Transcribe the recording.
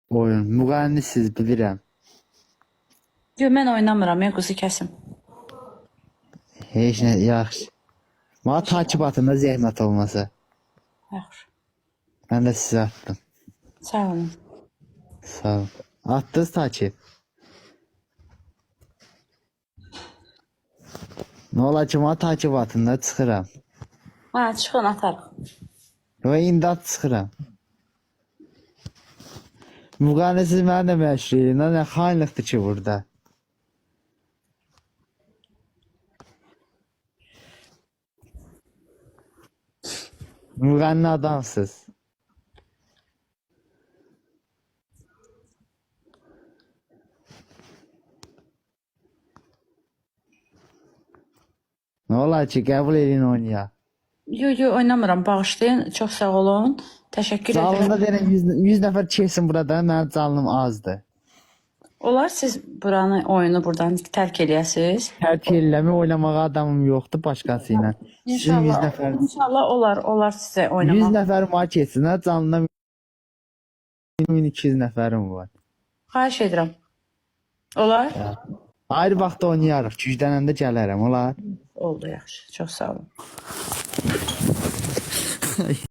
oyun. Müğənni siz bilirəm. Yox, mən oynamıram, ya quzu kəsim. Heç nə yaxşı. Mənə takip atın da zəhmət olmasa. Yaxşı. Mən də sizə attım. Sağ olun. Sağ ol. Attınız takip. Nə olar ki, mənə takip atın da çıxıram. Ha, çıxın atarıq. Yox, indi at çıxıram. Müğənni siz mənə də məşğul edin. Nə xainlikdir ki burada. Müğənni adamsız. Nə olar ki, qəbul edin oynayaq. Yox, oynamıram, bağışlayın. Çox sağ olun. Təşəkkür Canlında edirəm. deyən 100 nəfər keçsin burada, mənim canlım azdır. Olar siz buranı, oyunu buradan tərk eləyəsiniz. Tərk eləmi oynamağa adamım yoxdur başqası ilə. Sizin 100 nəfər, İnşallah olar sizə 100 oynamaq. nəfər mənə keçsin, hə, canlıda 1200 nəfərim var. Xahiş edirəm. Olar? Ayrı vaxtda oynayarıq, güclənəndə gələrəm, olar. Oldu, yaxşı. Çox sağ olun.